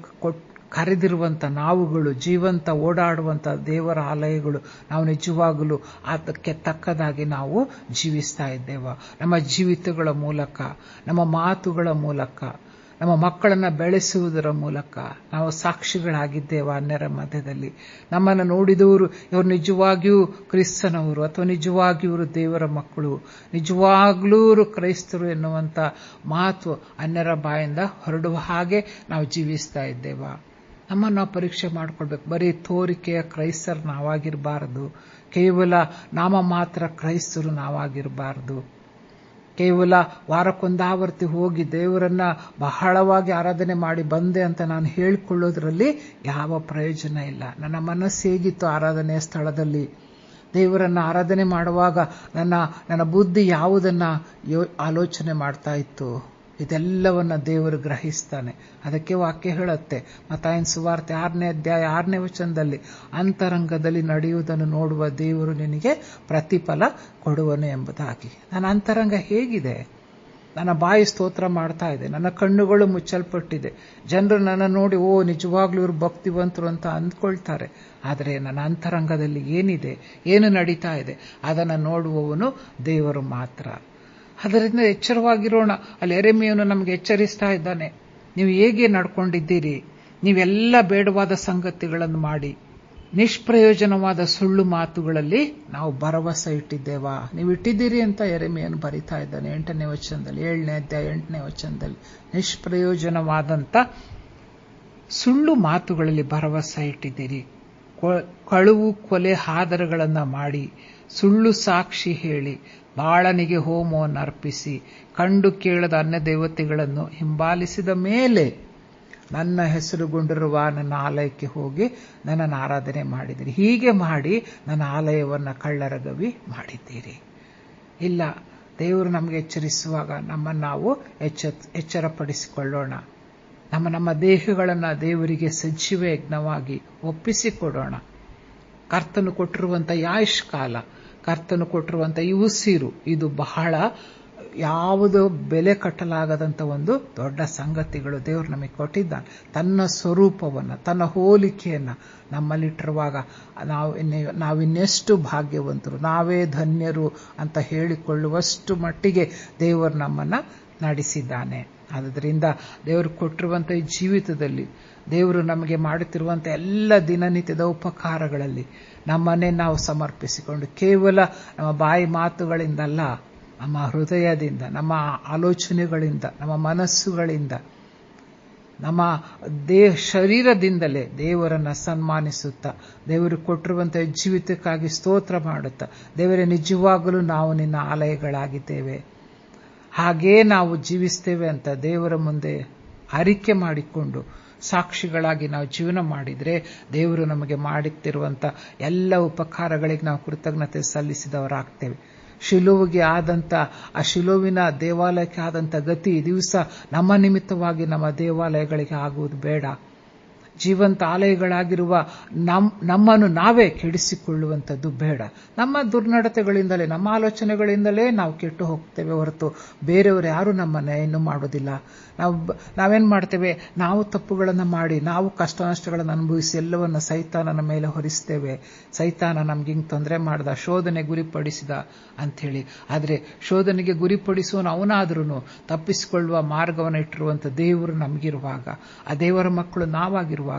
ಕರೆದಿರುವಂಥ ನಾವುಗಳು ಜೀವಂತ ಓಡಾಡುವಂಥ ದೇವರ ಆಲಯಗಳು. ನಾವು ನಿಜವಾಗಲೂ ಅದಕ್ಕೆ ತಕ್ಕದಾಗಿ ನಾವು ಜೀವಿಸ್ತಾ ಇದ್ದೇವೆ. ನಮ್ಮ ಜೀವಿತಗಳ ಮೂಲಕ, ನಮ್ಮ ಮಾತುಗಳ ಮೂಲಕ, ನಮ್ಮ ಮಕ್ಕಳನ್ನ ಬೆಳೆಸುವುದರ ಮೂಲಕ ನಾವು ಸಾಕ್ಷಿಗಳಾಗಿದ್ದೇವೆ ಅನ್ಯರ ಮಧ್ಯದಲ್ಲಿ. ನಮ್ಮನ್ನು ನೋಡಿದವರು ಇವರು ನಿಜವಾಗಿಯೂ ಕ್ರಿಸ್ತನವರು ಅಥವಾ ನಿಜವಾಗಿಯೂ ಇವರು ದೇವರ ಮಕ್ಕಳು, ನಿಜವಾಗ್ಲೂ ಇವರು ಕ್ರೈಸ್ತರು ಎನ್ನುವಂಥ ಮಾತು ಅನ್ಯರ ಬಾಯಿಂದ ಹೊರಡುವ ಹಾಗೆ ನಾವು ಜೀವಿಸ್ತಾ ಇದ್ದೇವೆ. ನಮ್ಮನ್ನು ನಾವು ಪರೀಕ್ಷೆ ಮಾಡಿಕೊಳ್ಬೇಕು. ಬರೀ ತೋರಿಕೆಯ ಕ್ರೈಸ್ತರು ನಾವಾಗಿರಬಾರದು, ಕೇವಲ ನಾಮ ಮಾತ್ರ ಕ್ರೈಸ್ತರು ನಾವಾಗಿರಬಾರದು. ಕೇವಲ ವಾರಕ್ಕೊಂದಾವರ್ತಿ ಹೋಗಿ ದೇವರನ್ನ ಬಹಳವಾಗಿ ಆರಾಧನೆ ಮಾಡಿ ಬಂದೆ ಅಂತ ನಾನು ಹೇಳಿಕೊಳ್ಳೋದ್ರಲ್ಲಿ ಯಾವ ಪ್ರಯೋಜನ ಇಲ್ಲ. ನನ್ನ ಮನಸ್ಸು ಹೇಗಿತ್ತು ಆರಾಧನೆಯ ಸ್ಥಳದಲ್ಲಿ, ದೇವರನ್ನ ಆರಾಧನೆ ಮಾಡುವಾಗ ನನ್ನ ಬುದ್ಧಿ ಯಾವುದನ್ನ ಆಲೋಚನೆ ಮಾಡ್ತಾ ಇತ್ತು, ಇದೆಲ್ಲವನ್ನ ದೇವರು ಗ್ರಹಿಸ್ತಾನೆ. ಅದಕ್ಕೆ ವಾಕ್ಯ ಹೇಳುತ್ತೆ ಮತ್ತಾಯನ ಸುವಾರ್ತೆ 6ನೇ ಅಧ್ಯಾಯ 6ನೇ ವಚನದಲ್ಲಿ, ಅಂತರಂಗದಲ್ಲಿ ನಡೆಯುವುದನ್ನು ನೋಡುವ ದೇವರು ನಿನಗೆ ಪ್ರತಿಫಲ ಕೊಡುವನು ಎಂಬುದಾಗಿ. ನನ್ನ ಅಂತರಂಗ ಹೇಗಿದೆ? ನನ್ನ ಬಾಯಿ ಸ್ತೋತ್ರ ಮಾಡ್ತಾ ಇದೆ, ನನ್ನ ಕಣ್ಣುಗಳು ಮುಚ್ಚಲ್ಪಟ್ಟಿದೆ. ಜನರು ನನ್ನ ನೋಡಿ ಓ ನಿಜವಾಗ್ಲೂ ಇವರು ಭಕ್ತಿವಂತರು ಅಂತ ಅಂದ್ಕೊಳ್ತಾರೆ. ಆದರೆ ನನ್ನ ಅಂತರಂಗದಲ್ಲಿ ಏನಿದೆ, ಏನು ನಡೀತಾ ಇದೆ, ಅದನ್ನು ನೋಡುವವನು ದೇವರು ಮಾತ್ರ. ಅದರಿಂದ ಎಚ್ಚರವಾಗಿರೋಣ. ಅಲ್ಲಿ ಯೆರೆಮೀಯನು ನಮಗೆ ಎಚ್ಚರಿಸ್ತಾ ಇದ್ದಾನೆ, ನೀವು ಹೇಗೆ ನಡ್ಕೊಂಡಿದ್ದೀರಿ, ನೀವೆಲ್ಲ ಬೇಡವಾದ ಸಂಗತಿಗಳನ್ನು ಮಾಡಿ ನಿಷ್ಪ್ರಯೋಜನವಾದ ಸುಳ್ಳು ಮಾತುಗಳಲ್ಲಿ ನಾವು ಭರವಸೆ ಇಟ್ಟಿದ್ದೇವಾ? ನೀವು ಇಟ್ಟಿದ್ದೀರಿ ಅಂತ ಯೆರೆಮೀಯನು ಬರಿತಾ ಇದ್ದಾನೆ 8ನೇ ವಚನದಲ್ಲಿ, 7ನೇ ಅಧ್ಯಾಯ 8ನೇ ವಚನದಲ್ಲಿ. ನಿಷ್ಪ್ರಯೋಜನವಾದಂಥ ಸುಳ್ಳು ಮಾತುಗಳಲ್ಲಿ ಭರವಸೆ ಇಟ್ಟಿದ್ದೀರಿ. ಕಳುವು ಕೊಲೆ ಹಾದರಗಳನ್ನು ಮಾಡಿ, ಸುಳ್ಳು ಸಾಕ್ಷಿ ಹೇಳಿ, ಬಾಳನಿಗೆ ಹೋಮವನ್ನು ಅರ್ಪಿಸಿ, ಕಂಡು ಕೇಳದ ಅನ್ಯ ದೇವತೆಗಳನ್ನು ಹಿಂಬಾಲಿಸಿದ ಮೇಲೆ ನನ್ನ ಹೆಸರುಗೊಂಡಿರುವ ನನ್ನ ಆಲಯಕ್ಕೆ ಹೋಗಿ ನನ್ನನ್ನು ಆರಾಧನೆ ಮಾಡಿದ್ದೀರಿ. ಹೀಗೆ ಮಾಡಿ ನನ್ನ ಆಲಯವನ್ನು ಕಳ್ಳರ ಗವಿ ಮಾಡಿದ್ದೀರಿ. ಇಲ್ಲ, ದೇವರು ನಮಗೆ ಎಚ್ಚರಿಸುವಾಗ ನಮ್ಮನ್ನು ನಾವು ಎಚ್ಚರಪಡಿಸಿಕೊಳ್ಳೋಣ. ನಮ್ಮ ದೇಹಗಳನ್ನು ದೇವರಿಗೆ ಸಜೀವ ಯಜ್ಞವಾಗಿ ಒಪ್ಪಿಸಿಕೊಡೋಣ. ಕರ್ತನು ಕೊಟ್ಟಿರುವಂಥ ಆಯುಷ್ಕಾಲ, ಕರ್ತನು ಕೊಟ್ಟಿರುವಂಥ ಈ ಉಸಿರು, ಇದು ಬಹಳ ಯಾವುದೋ ಬೆಲೆ ಕಟ್ಟಲಾಗದಂಥ ಒಂದು ದೊಡ್ಡ ಸಂಗತಿಗಳು ದೇವರು ನಮಗೆ ಕೊಟ್ಟಿದ್ದಾನೆ. ತನ್ನ ಸ್ವರೂಪವನ್ನು, ತನ್ನ ಹೋಲಿಕೆಯನ್ನು ನಮ್ಮಲ್ಲಿಟ್ಟಿರುವಾಗ ನಾವಿನ್ನೆಷ್ಟು ಭಾಗ್ಯವಂತರು, ನಾವೇ ಧನ್ಯರು ಅಂತ ಹೇಳಿಕೊಳ್ಳುವಷ್ಟು ಮಟ್ಟಿಗೆ ದೇವರು ನಮ್ಮನ್ನು ನಡೆಸಿದ್ದಾನೆ. ಆದ್ದರಿಂದ ದೇವರು ಕೊಟ್ಟಿರುವಂಥ ಈ ಜೀವಿತದಲ್ಲಿ, ದೇವರು ನಮಗೆ ಮಾಡುತ್ತಿರುವಂಥ ಎಲ್ಲ ದಿನನಿತ್ಯದ ಉಪಕಾರಗಳಲ್ಲಿ ನಮ್ಮನ್ನೇ ನಾವು ಸಮರ್ಪಿಸಿಕೊಂಡು, ಕೇವಲ ನಮ್ಮ ಬಾಯಿ ಮಾತುಗಳಿಂದಲ್ಲ, ನಮ್ಮ ಹೃದಯದಿಂದ, ನಮ್ಮ ಆಲೋಚನೆಗಳಿಂದ, ನಮ್ಮ ಮನಸ್ಸುಗಳಿಂದ, ನಮ್ಮ ಶರೀರದಿಂದಲೇ ದೇವರನ್ನ ಸನ್ಮಾನಿಸುತ್ತಾ, ದೇವರು ಕೊಟ್ಟಿರುವಂಥ ಜೀವಿತಕ್ಕಾಗಿ ಸ್ತೋತ್ರ ಮಾಡುತ್ತಾ, ದೇವರೇ ನಿಜವಾಗಲೂ ನಾವು ನಿನ್ನ ಆಲಯಗಳಾಗಿದ್ದೇವೆ, ಹಾಗೇ ನಾವು ಜೀವಿಸ್ತೇವೆ ಅಂತ ದೇವರ ಮುಂದೆ ಅರಿಕೆ ಮಾಡಿಕೊಂಡು ಸಾಕ್ಷಿಗಳಾಗಿ ನಾವು ಜೀವನ ಮಾಡಿದರೆ, ದೇವರು ನಮಗೆ ಮಾಡುತ್ತಿರುವಂಥ ಎಲ್ಲ ಉಪಕಾರಗಳಿಗೆ ನಾವು ಕೃತಜ್ಞತೆ ಸಲ್ಲಿಸಿದವರಾಗ್ತೇವೆ. ಶಿಲುವಿಗೆ ಆದಂಥ ಆ ಶಿಲುವಿನ ದೇವಾಲಯಕ್ಕೆ ಆದಂಥ ಗತಿ ಈ ದಿವಸ ನಮ್ಮ ನಿಮಿತ್ತವಾಗಿ ನಮ್ಮ ದೇವಾಲಯಗಳಿಗೆ ಆಗುವುದು ಬೇಡ. ಜೀವಂತ ಆಲಯಗಳಾಗಿರುವ ನಮ್ಮನ್ನು ನಾವೇ ಕೆಡಿಸಿಕೊಳ್ಳುವಂಥದ್ದು ಬೇಡ. ನಮ್ಮ ದುರ್ನಡತೆಗಳಿಂದಲೇ, ನಮ್ಮ ಆಲೋಚನೆಗಳಿಂದಲೇ ನಾವು ಕೆಟ್ಟು ಹೋಗ್ತೇವೆ ಹೊರತು ಬೇರೆಯವರು ಯಾರು ನಮ್ಮನ್ನು ಇನ್ನೂ ಮಾಡೋದಿಲ್ಲ. ನಾವೇನು ಮಾಡ್ತೇವೆ, ನಾವು ತಪ್ಪುಗಳನ್ನು ಮಾಡಿ, ನಾವು ಕಷ್ಟ ನಷ್ಟಗಳನ್ನು ಅನುಭವಿಸಿ ಎಲ್ಲವನ್ನ ಸೈತಾನನ ಮೇಲೆ ಹೊರಿಸ್ತೇವೆ. ಸೈತಾನ ನಮ್ಗೆ ಹಿಂಗೆ ತೊಂದರೆ ಮಾಡ್ದ, ಶೋಧನೆ ಗುರಿಪಡಿಸಿದ ಅಂಥೇಳಿ. ಆದರೆ ಶೋಧನೆಗೆ ಗುರಿಪಡಿಸುವನು ಅವನಾದ್ರೂ ತಪ್ಪಿಸಿಕೊಳ್ಳುವ ಮಾರ್ಗವನ್ನು ಇಟ್ಟಿರುವಂಥ ದೇವರು ನಮಗಿರುವಾಗ, ಆ ದೇವರ ಮಕ್ಕಳು ನಾವಾಗಿರುವಾಗ,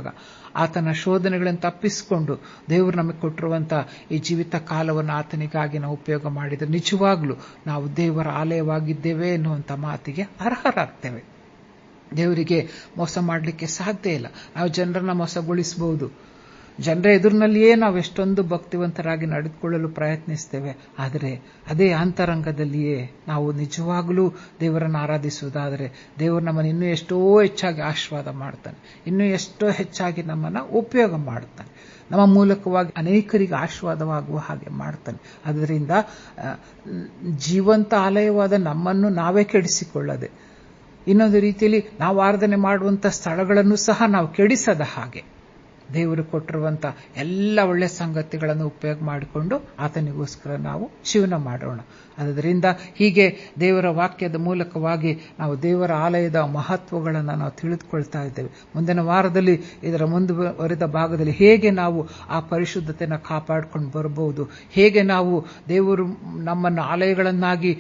ಆತನ ಶೋಧನೆಗಳನ್ನು ತಪ್ಪಿಸಿಕೊಂಡು ದೇವರು ನಮಗೆ ಕೊಟ್ಟಿರುವಂಥ ಈ ಜೀವಿತ ಕಾಲವನ್ನು ಆತನಿಗಾಗಿ ನಾವು ಉಪಯೋಗ ಮಾಡಿದರೆ ನಿಜವಾಗ್ಲೂ ನಾವು ದೇವರ ಆಲಯವಾಗಿದ್ದೇವೆ ಎನ್ನುವಂಥ ಮಾತಿಗೆ ಅರ್ಹರಾಗ್ತೇವೆ. ದೇವರಿಗೆ ಮೋಸ ಮಾಡಲಿಕ್ಕೆ ಸಾಧ್ಯ ಇಲ್ಲ. ನಾವು ಜನರನ್ನ ಮೋಸಗೊಳಿಸಬಹುದು, ಜನರ ಎದುರಿನಲ್ಲಿಯೇ ನಾವು ಎಷ್ಟೊಂದು ಭಕ್ತಿವಂತರಾಗಿ ನಡೆದುಕೊಳ್ಳಲು ಪ್ರಯತ್ನಿಸ್ತೇವೆ. ಆದರೆ ಅದೇ ಅಂತರಂಗದಲ್ಲಿಯೇ ನಾವು ನಿಜವಾಗಲೂ ದೇವರನ್ನು ಆರಾಧಿಸುವುದಾದರೆ ದೇವರು ನಮ್ಮನ್ನು ಇನ್ನೂ ಎಷ್ಟೋ ಹೆಚ್ಚಾಗಿ ಆಶೀರ್ವಾದ ಮಾಡ್ತಾನೆ, ಇನ್ನೂ ಎಷ್ಟೋ ಹೆಚ್ಚಾಗಿ ನಮ್ಮನ್ನು ಉಪಯೋಗ ಮಾಡ್ತಾನೆ, ನಮ್ಮ ಮೂಲಕವಾಗಿ ಅನೇಕರಿಗೆ ಆಶೀರ್ವಾದವಾಗುವ ಹಾಗೆ ಮಾಡ್ತಾನೆ. ಅದರಿಂದ ಜೀವಂತ ಆಲಯವಾದ ನಮ್ಮನ್ನು ನಾವೇ ಕೆಡಿಸಿಕೊಳ್ಳದೆ, ಇನ್ನೊಂದು ರೀತಿಯಲ್ಲಿ ನಾವು ಆರಾಧನೆ ಮಾಡುವಂಥ ಸ್ಥಳಗಳನ್ನು ಸಹ ನಾವು ಕೆಡಿಸದ ಹಾಗೆ ದೇವರು ಕೊಟ್ಟಿರುವಂತ ಎಲ್ಲ ಒಳ್ಳೆ ಸಂಗತಿಗಳನ್ನು ಉಪಯೋಗ ಮಾಡಿಕೊಂಡು ಆತನಿಗೋಸ್ಕರ ನಾವು ಜೀವನ ಮಾಡೋಣ. ಅದರಿಂದ ಹೀಗೆ ದೇವರ ವಾಕ್ಯದ ಮೂಲಕವಾಗಿ ನಾವು ದೇವರ ಆಲಯದ ಮಹತ್ವಗಳನ್ನು ನಾವು ತಿಳಿದುಕೊಳ್ತಾ ಇದ್ದೇವೆ. ಮುಂದಿನ ವಾರದಲ್ಲಿ ಇದರ ಮುಂದುವರೆದ ಭಾಗದಲ್ಲಿ ಹೇಗೆ ನಾವು ಆ ಪರಿಶುದ್ಧತೆಯನ್ನು ಕಾಪಾಡಿಕೊಂಡು ಬರಬಹುದು, ಹೇಗೆ ನಾವು ದೇವರು ನಮ್ಮನ್ನು ಆಲಯಗಳನ್ನಾಗಿ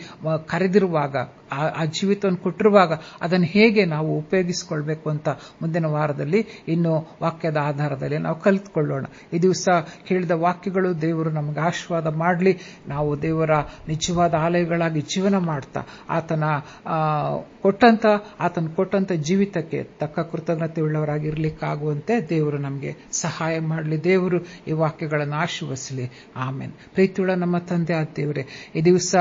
ಕರೆದಿರುವಾಗ, ಆ ಜೀವಿತವನ್ನು ಕೊಟ್ಟಿರುವಾಗ ಅದನ್ನು ಹೇಗೆ ನಾವು ಉಪಯೋಗಿಸಿಕೊಳ್ಬೇಕು ಅಂತ ಮುಂದಿನ ವಾರದಲ್ಲಿ ಇನ್ನು ವಾಕ್ಯದ ಆಧಾರದಲ್ಲಿ ನಾವು ಕಲಿತುಕೊಳ್ಳೋಣ. ಈ ದಿವಸ ಕೇಳಿದ ವಾಕ್ಯಗಳು ದೇವರು ನಮಗೆ ಆಶೀರ್ವಾದ ಮಾಡಲಿ. ನಾವು ದೇವರ ನಿಜವಾದ ಆಲಯಗಳಾಗಿ ಜೀವನ ಮಾಡ್ತಾ ಆತನ ಕೊಟ್ಟಂತ ಜೀವಿತಕ್ಕೆ ತಕ್ಕ ಕೃತಜ್ಞತೆ ಉಳ್ಳವರಾಗಿರ್ಲಿಕ್ಕಾಗುವಂತೆ ದೇವರು ನಮಗೆ ಸಹಾಯ ಮಾಡಲಿ. ದೇವರು ಈ ವಾಕ್ಯಗಳನ್ನು ಆಶೀರ್ವದಿಸಲಿ. ಆಮೇನ್. ಪ್ರೀತಿಯುಳ್ಳ ನಮ್ಮ ತಂದೆ ಆದ ದೇವರೇ, ಈ ದಿವಸ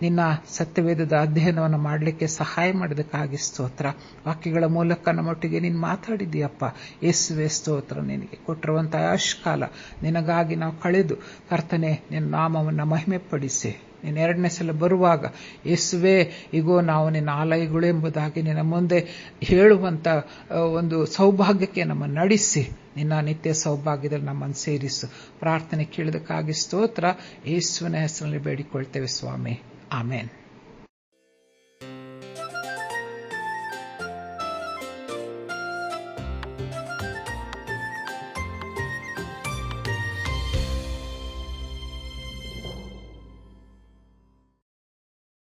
ನಿನ್ನ ಸತ್ಯವೇದದ ಅಧ್ಯಯನವನ್ನು ಮಾಡಲಿಕ್ಕೆ ಸಹಾಯ ಮಾಡಿದಕ್ಕಾಗಿ ಸ್ತೋತ್ರ. ವಾಕ್ಯಗಳ ಮೂಲಕ ನಮ್ಮೊಟ್ಟಿಗೆ ನೀನು ಮಾತಾಡಿದ್ದೀಯಪ್ಪ. ಯೇಸುವೆ ಸ್ತೋತ್ರ. ನಿನಗೆ ಕೊಟ್ಟಿರುವಂತಹ ಕಾಲ ನಿನಗಾಗಿ ನಾವು ಕಳೆದು ಕರ್ತನೆ ನಿನ್ನ ನಾಮವನ್ನು ಮಹಿಮೆ ಪಡಿಸಿ ನೀನು ಎರಡನೇ ಸಲ ಬರುವಾಗ ಯೇಸುವೆ ಈಗೋ ನಾವು ನಿನ್ನ ಆಲಯಗಳು ಎಂಬುದಾಗಿ ನಿನ್ನ ಮುಂದೆ ಹೇಳುವಂತ ಒಂದು ಸೌಭಾಗ್ಯಕ್ಕೆ ನಮ್ಮನ್ನು ನಡೆಸಿ ನಿನ್ನ ನಿತ್ಯ ಸೌಭಾಗ್ಯದಲ್ಲಿ ನಮ್ಮನ್ನು ಸೇರಿಸು. ಪ್ರಾರ್ಥನೆ ಕೇಳಿದಕ್ಕಾಗಿ ಸ್ತೋತ್ರ. ಯೇಸುವಿನ ಹೆಸರಿನಲ್ಲಿ ಬೇಡಿಕೊಳ್ತೇವೆ ಸ್ವಾಮಿ. ಆಮೇನ್.